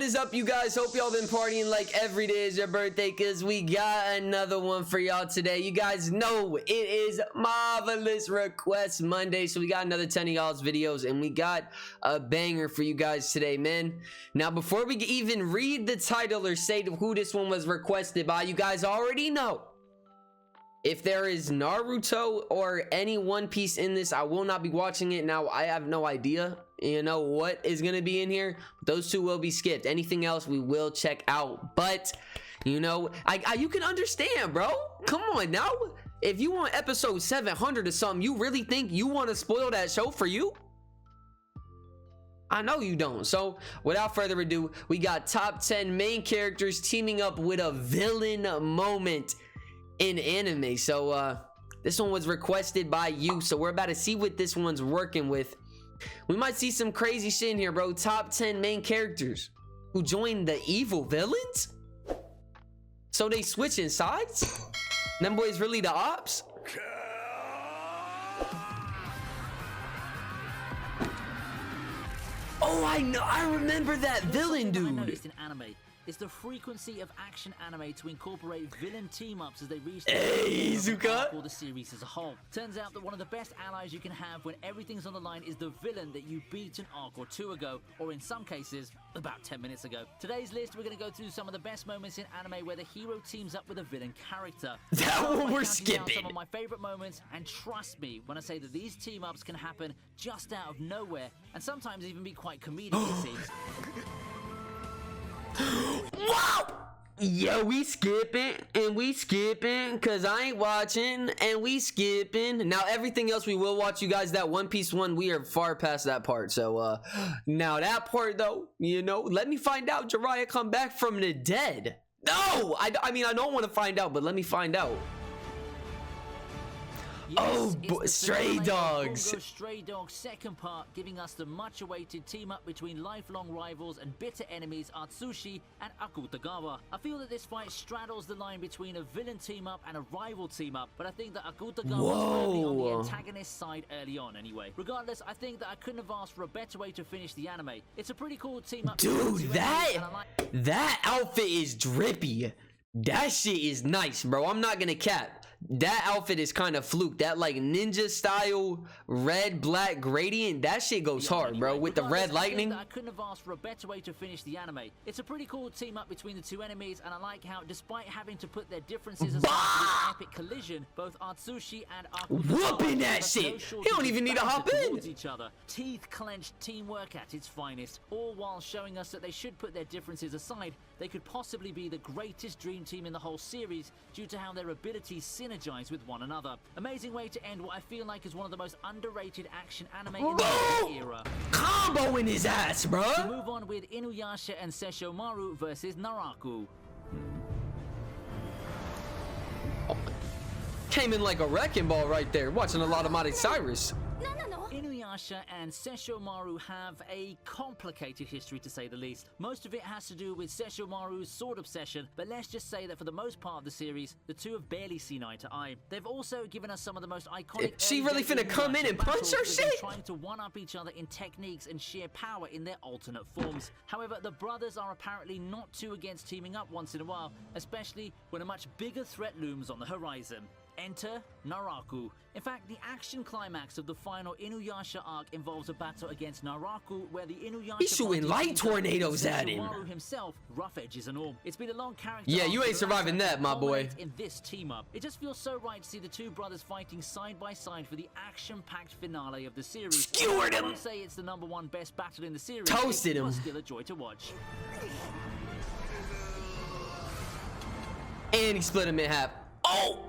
is up, you guys? Hope y'all been partying like every day is your birthday, because we got another one for y'all today. You guys know it is Marvelous Request Monday, so we got another 10 of y'all's videos, and we got a banger for you guys today, man. Now, before we even read the title or say who this one was requested by, you guys already know, if there is Naruto or any One Piece in this, I will not be watching it. Now, I have no idea, you know, what is going to be in here. Those two will be skipped. Anything else, we will check out. But, you know, you can understand, bro. Come on now. If you want episode 700 or something, you really think you want to spoil that show for you? I know you don't. So, without further ado, we got top 10 main characters teaming up with a villain moment in anime. So this one was requested by you, so we're about to see what this one's working with. We might see some crazy shit in here, bro. Top 10 main characters who joined the evil villains, so they switching sides. Them boys really the ops. Oh, I know, I remember that villain dude. It's the frequency of action anime to incorporate villain team-ups as they reach the series as a whole. Turns out that one of the best allies you can have when everything's on the line is the villain that you beat an arc or two ago, or in some cases, about 10 minutes ago. Today's list, we're going to go through some of the best moments in anime where the hero teams up with a villain character. That one we're skipping. Some of my favorite moments, and trust me when I say that these team-ups can happen just out of nowhere, and sometimes even be quite comedic, it seems. Wow! Yeah, we skipping and we skipping because I ain't watching, and we skipping. Now everything else we will watch, you guys. That One Piece one, we are far past that part. So now that part though, you know, let me find out Jiraiya come back from the dead. No, I mean I don't want to find out, but let me find out. Yes, Stray Dogs. Bungou Stray Dogs second part, giving us the much-awaited team-up between lifelong rivals and bitter enemies Atsushi and Akutagawa. I feel that this fight straddles the line between a villain team-up and a rival team-up, but I think that Akutagawa was firmly on the antagonist side early on anyway. Regardless, I think that I couldn't have asked for a better way to finish the anime. It's a pretty cool team-up. Dude, that outfit is drippy. That shit is nice, bro. I'm not gonna cap. That outfit is kind of fluke. That like ninja style red black gradient, that shit goes hard, bro, with the red lightning. I couldn't have asked for a better way to finish the anime. It's a pretty cool team up between the two enemies, and I like how, despite having to put their differences aside for this epic collision, both Atsushi and Akutagawa whooping that shit. He don't even need to hop in. Each other. Teeth clenched teamwork at its finest, all while showing us that they should put their differences aside. They could possibly be the greatest dream team in the whole series due to how their abilities synergize with one another. Amazing way to end what I feel like is one of the most underrated action anime in the era. Combo in his ass, bro. We move on with Inuyasha and Sesshomaru versus Naraku. Came in like a wrecking ball right there. Watching a lot of Miley Cyrus. Inuyasha and Sesshomaru have a complicated history, to say the least. Most of it has to do with Sesshomaru's sword obsession, but let's just say that for the most part of the series, the two have barely seen eye to eye. They've also given us some of the most iconic... She really finna come in and punch her shit? Trying to one-up each other in techniques and sheer power in their alternate forms. However, the brothers are apparently not too against teaming up once in a while, especially when a much bigger threat looms on the horizon. Enter Naraku. In fact, the action climax of the final Inuyasha arc involves a battle against Naraku, where the Inuyasha... He's shooting light tornadoes at him. Sesshomaru himself, rough edges and all. It's been a long character. Yeah, you ain't surviving that, my boy. In this team up, it just feels so right to see the two brothers fighting side by side for the action-packed finale of the series. Skewered him. I won't say it's the #1 best battle in the series. Toasted him. It was still a joy to watch. And he split him in half. Oh!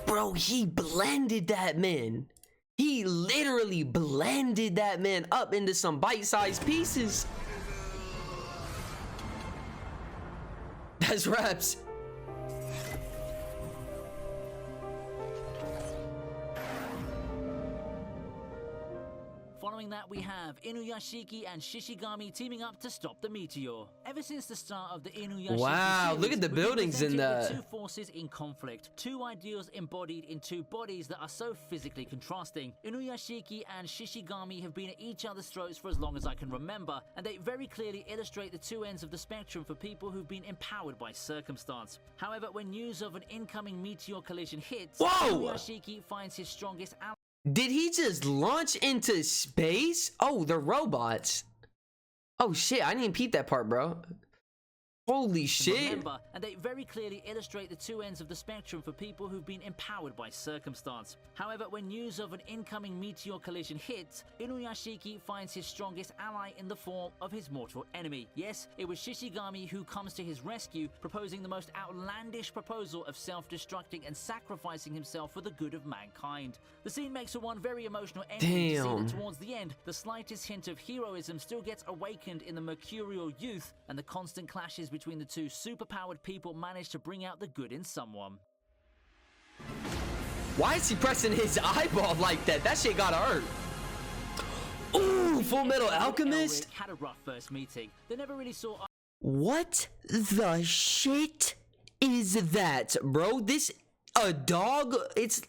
Bro, he blended that man. He literally blended that man up into some bite-sized pieces. That's raps. Following that, we have Inuyashiki and Shishigami teaming up to stop the Meteor. Ever since the start of the Inuyashiki Wow, series, look at the we've been buildings in presented with the... two forces in conflict, two ideals embodied in two bodies that are so physically contrasting. Inuyashiki and Shishigami have been at each other's throats for as long as I can remember, and they very clearly illustrate the two ends of the spectrum for people who've been empowered by circumstance. However, when news of an incoming meteor collision hits, Inuyashiki finds his strongest ally. Did he just launch into space? Oh, the robots. Oh shit, I didn't peep that part, bro. Holy shit. Remember, and they very clearly illustrate the two ends of the spectrum for people who've been empowered by circumstance. However, when news of an incoming meteor collision hits, Inuyashiki finds his strongest ally in the form of his mortal enemy. Yes, it was Shishigami who comes to his rescue, proposing the most outlandish proposal of self-destructing and sacrificing himself for the good of mankind. The scene makes for one very emotional ending to see that towards the end, the slightest hint of heroism still gets awakened in the mercurial youth, and the constant clashes between the two superpowered people manage to bring out the good in someone. Why is he pressing his eyeball like that? That shit gotta hurt. Ooh, Fullmetal Alchemist. Had a rough first meeting. They never really saw. What the shit is that, bro? This a dog? It's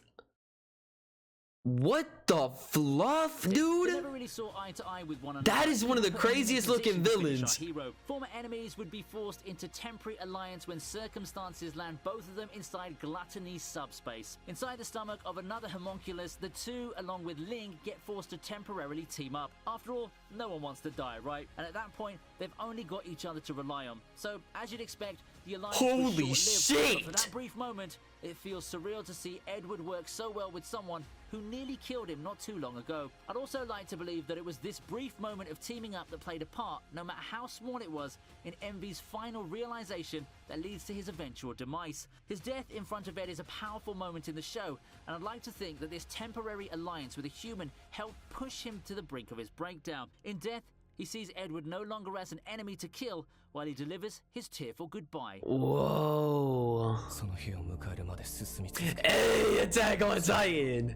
what the fluff, dude? They never really saw eye to eye with one another. That is one of the craziest looking villains. Former enemies would be forced into temporary alliance when circumstances land both of them inside Gluttony's subspace. Inside the stomach of another homunculus, the two, along with Ling, get forced to temporarily team up. After all, no one wants to die, right? And at that point, they've only got each other to rely on. So, as you'd expect, the alliance was holy shit! But for that brief moment, it feels surreal to see Edward work so well with someone who nearly killed him not too long ago. I'd also like to believe that it was this brief moment of teaming up that played a part, no matter how small it was, in Envy's final realization that leads to his eventual demise. His death in front of Ed is a powerful moment in the show, and I'd like to think that this temporary alliance with a human helped push him to the brink of his breakdown. In death, he sees Edward no longer as an enemy to kill while he delivers his tearful goodbye. Whoa. Hey, Attack on Titan.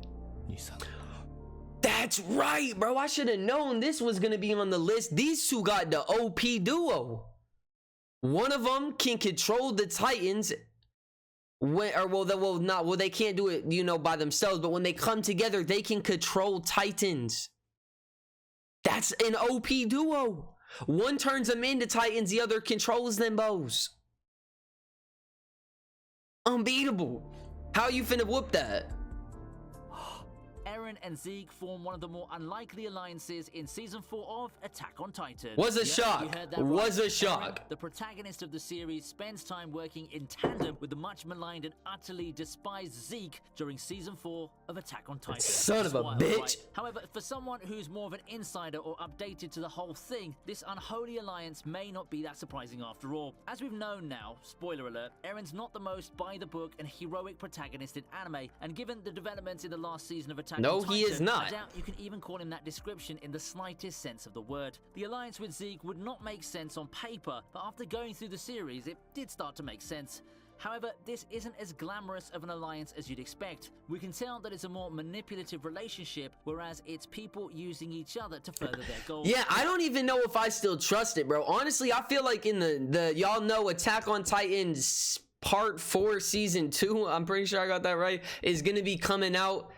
That's right, bro. I should have known this was gonna be on the list. These two got the OP duo. One of them can control the Titans. They can't do it, you know, by themselves. But when they come together, they can control Titans. That's an OP duo. One turns them into Titans, the other controls them both. Unbeatable. How you finna whoop that? Eren and Zeke form one of the more unlikely alliances in Season 4 of Attack on Titan. Was a shock. You heard that was right. a shock. Eren, the protagonist of the series, spends time working in tandem with the much maligned and utterly despised Zeke during Season 4 of Attack on Titan. Son of a bitch. Right? However, for someone who's more of an insider or updated to the whole thing, this unholy alliance may not be that surprising after all. As we've known now, spoiler alert, Eren's not the most by-the-book and heroic protagonist in anime, and given the developments in the last season of Attack on Titan, he is not. I doubt you can even call him that description in the slightest sense of the word. The alliance with Zeke would not make sense on paper, but after going through the series, it did start to make sense. However, this isn't as glamorous of an alliance as you'd expect. We can tell that it's a more manipulative relationship, whereas it's people using each other to further their goals. Yeah, I don't even know if I still trust it, bro. Honestly, I feel like in the y'all know Attack on Titan Part 4 Season 2, I'm pretty sure I got that right, is gonna be coming out.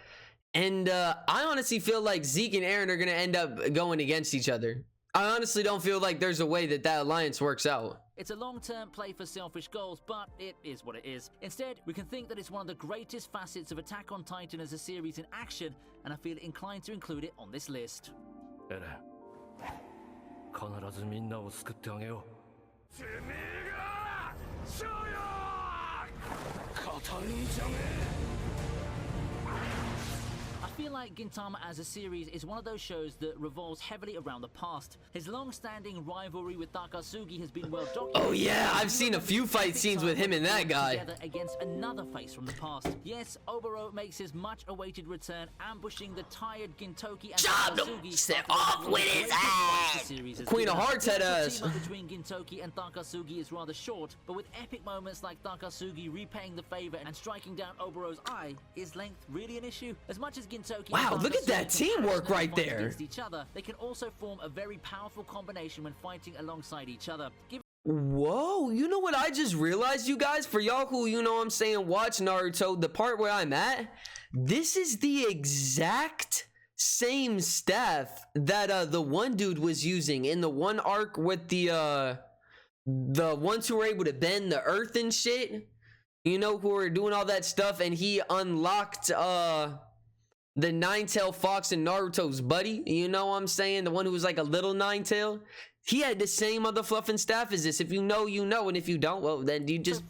And I honestly feel like Zeke and Eren are going to end up going against each other. I honestly don't feel like there's a way that alliance works out. It's a long-term play for selfish goals, but it is what it is. Instead, we can think that it's one of the greatest facets of Attack on Titan as a series in action, and I feel inclined to include it on this list. I feel like Gintama as a series is one of those shows that revolves heavily around the past. His long-standing rivalry with Takasugi has been well documented. Oh yeah, I've seen a few fight scenes with him and that guy. Together against another face from the past. Yes, Oboro makes his much-awaited return, ambushing the tired Gintoki and Takasugi. Set off with his ass. Queen of Hearts had ass. The team between Gintoki and Takasugi is rather short, but with epic moments like Takasugi repaying the favor and striking down Oboro's eye, is length really an issue? As much as Gintoki Wow, look at that teamwork right there. Each other, they can also form a very powerful combination when fighting alongside each other. Whoa, you know what I just realized, you guys? For y'all who, you know what I'm saying, watch Naruto, the part where I'm at, this is the exact same staff that the one dude was using in the one arc with the ones who were able to bend the earth and shit, you know, who were doing all that stuff, and he unlocked the nine-tailed fox in Naruto's buddy, you know what I'm saying, the one who was like a little nine-tail. He had the same other fluff and staff as this. If you know, you know, and if you don't, well, then you just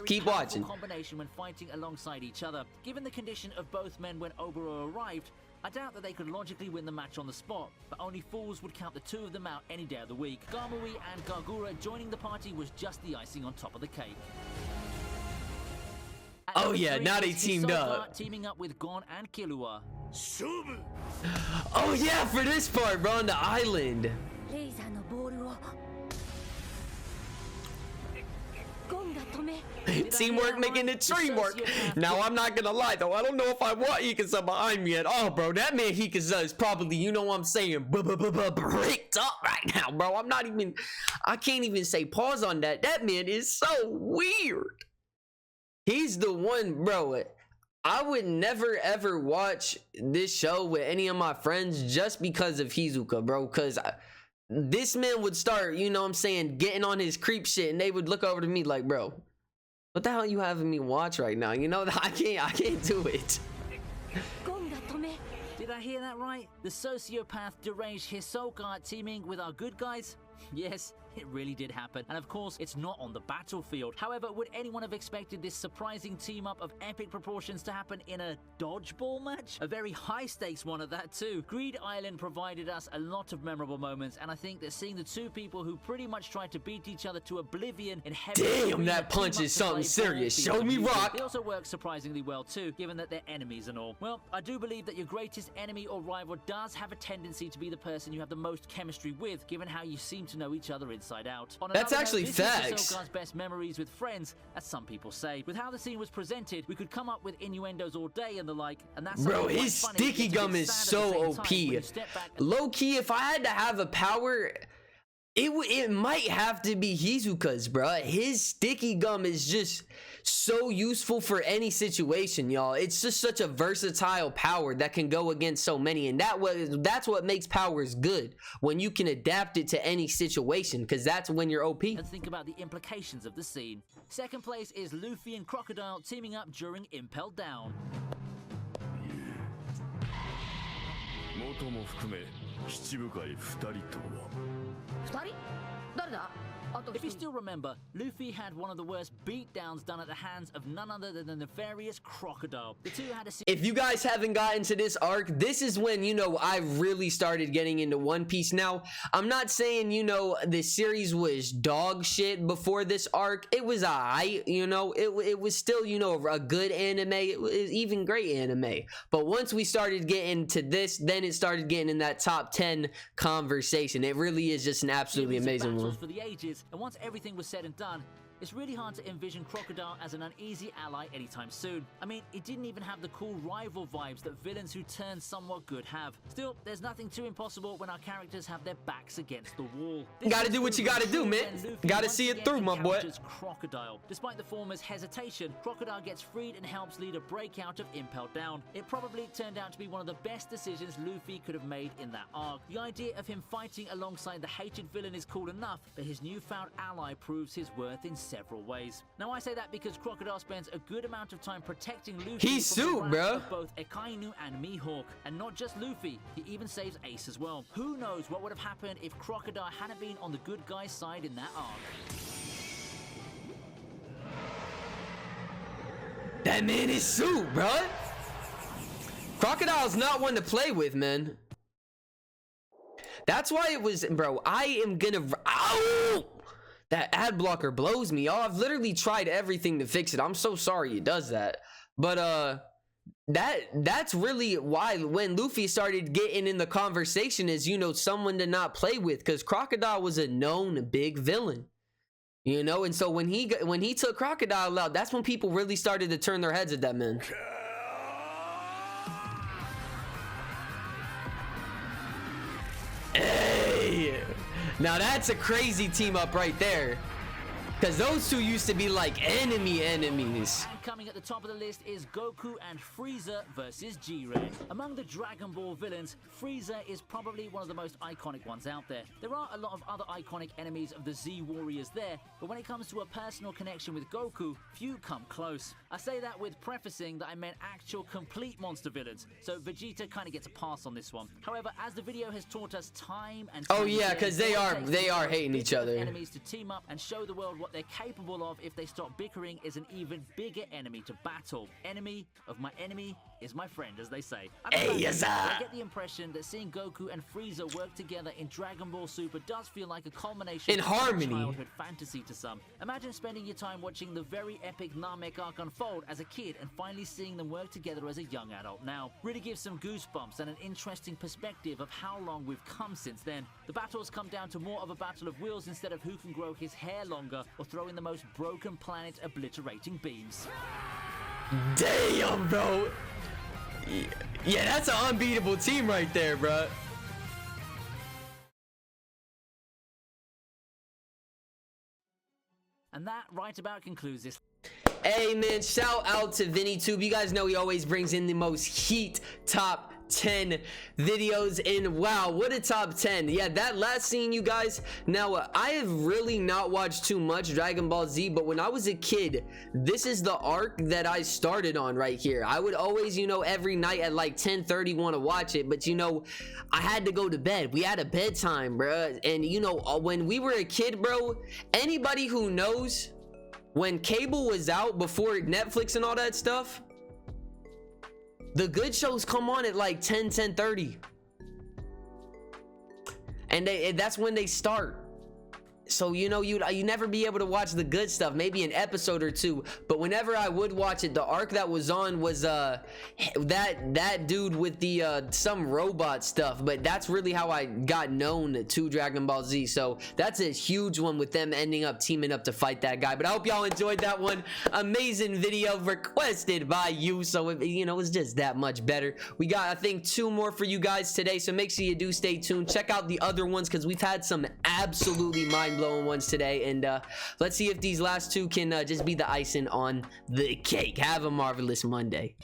keep watching. Combination when fighting alongside each other. Given the condition of both men when Oboro arrived, I doubt that they could logically win the match on the spot, but only fools would count the two of them out any day of the week. Gamui and Gargura joining the party was just the icing on top of the cake. Oh yeah, now they teamed up. Teaming up with Gon and Killua. Oh yeah, for this part, bro, on the island. Teamwork making the dream work. Now I'm not gonna lie though, I don't know if I want Hikaza behind me at all, bro. That man Hikaza is probably, you know what I'm saying, bricked up right now, bro. I can't even say pause on that. That man is so weird. He's the one, bro. I would never ever watch this show with any of my friends just because of Hizuka, bro, because this man would start, you know what I'm saying, getting on his creep shit, and they would look over to me like, bro, what the hell are you having me watch right now? You know, I can't do it. Did I hear that right? The sociopath deranged Hisoka teaming with our good guys? Yes, it really did happen. And of course, it's not on the battlefield. However, would anyone have expected this surprising team-up of epic proportions to happen in a dodgeball match? A very high-stakes one at that too. Greed Island provided us a lot of memorable moments, and I think that seeing the two people who pretty much tried to beat each other to oblivion in heaven... Damn, that punch is something serious. Show me rock! They also work surprisingly well too, given that they're enemies and all. Well, I do believe that your greatest enemy or rival does have a tendency to be the person you have the most chemistry with, given how you seem to know each other inside out. That's actually facts. Hisoka's best memories with friends, as some people say. With how the scene was presented, we could come up with innuendos all day and the like, and that's... Bro, his sticky gum is so OP. Low-key, if I had to have a power... It might have to be Hizuka's, bro. His sticky gum is just so useful for any situation, y'all. It's just such a versatile power that can go against so many, and that's what makes powers good, when you can adapt it to any situation, because that's when you're OP. Let's think about the implications of the scene. Second place is Luffy and Crocodile teaming up during Impel Down. If you still remember, Luffy had one of the worst beatdowns done at the hands of none other than the nefarious Crocodile. The two had a... If you guys haven't gotten to this arc, this is when, you know, I really started getting into One Piece. Now, I'm not saying, you know, the series was dog shit before this arc. It was alright, you know. It was still, you know, a good anime. It was even great anime. But once we started getting to this, then it started getting in that top 10 conversation. It really is just an absolutely amazing one. For the ages, and once everything was said and done, it's really hard to envision Crocodile as an uneasy ally anytime soon. I mean, it didn't even have the cool rival vibes that villains who turn somewhat good have. Still, there's nothing too impossible when our characters have their backs against the wall. You gotta do what you gotta do, man. Gotta see it through, my boy. Crocodile. Despite the former's hesitation, Crocodile gets freed and helps lead a breakout of Impel Down. It probably turned out to be one of the best decisions Luffy could have made in that arc. The idea of him fighting alongside the hated villain is cool enough, but his newfound ally proves his worth in several ways. Now I say that because Crocodile spends a good amount of time protecting Luffy. He's sued, bro. Both Akainu and Mihawk, and not just Luffy, he even saves Ace as well. Who knows what would have happened if Crocodile hadn't been on the good guy's side in that arc. That man is sued, bro. Crocodile's not one to play with, man. That's why it was, bro, I am gonna... Ow! That ad blocker blows me off. I've literally tried everything to fix it. I'm so sorry it does that. But that's really why when Luffy started getting in the conversation is, you know, someone to not play with, because Crocodile was a known big villain, you know. And so when he took Crocodile out, that's when people really started to turn their heads at that man. Now that's a crazy team up right there. Because those two used to be like enemies. And coming at the top of the list is Goku and Frieza versus Jiren. Among the Dragon Ball villains, Frieza is probably one of the most iconic ones out there. There are a lot of other iconic enemies of the Z Warriors there, but when it comes to a personal connection with Goku, few come close. I say that with prefacing that I meant actual complete monster villains, so Vegeta kind of gets a pass on this one. However, as the video has taught us time and time yeah, because they are hating each other. Enemies to team up and show the world what they're capable of if they stop bickering is an even bigger enemy to battle. Enemy of my enemy is my friend, as they say. I get the impression that seeing Goku and Frieza work together in Dragon Ball Super does feel like a culmination in of harmony. Childhood fantasy to some. Imagine spending your time watching the very epic Namek arc unfold as a kid and finally seeing them work together as a young adult now. Really gives some goosebumps and an interesting perspective of how long we've come since then. The battles come down to more of a battle of wills instead of who can grow his hair longer or throw in the most broken planet obliterating beams. Damn, bro. Yeah, that's an unbeatable team right there, bro. And that right about concludes this. Hey man, shout out to VinnyTube. You guys know he always brings in the most heat top 10 videos, and wow, what a top 10. Yeah, that last scene, you guys. Now I have really not watched too much Dragon Ball Z, but when I was a kid, this is the arc that I started on right here. I would always, you know, every night at like 10:30 want to watch it, but you know, I had to go to bed. We had a bedtime, bruh. And you know, when we were a kid, bro, anybody who knows when cable was out before Netflix and all that stuff, the good shows come on at like 10:30, and that's when they start. So you know, you never be able to watch the good stuff, maybe an episode or two, but whenever I would watch it, the arc that was on was that dude with the some robot stuff. But that's really how I got known to Dragon Ball Z. So that's a huge one with them ending up teaming up to fight that guy. But I hope y'all enjoyed that one. Amazing video requested by you, so you know, it's just that much better. We got, I think, 2 more for you guys today, so make sure you do stay tuned. Check out the other ones because we've had some absolutely mind-blowing ones today, and let's see if these last 2 can just be the icing on the cake. Have a marvelous Monday.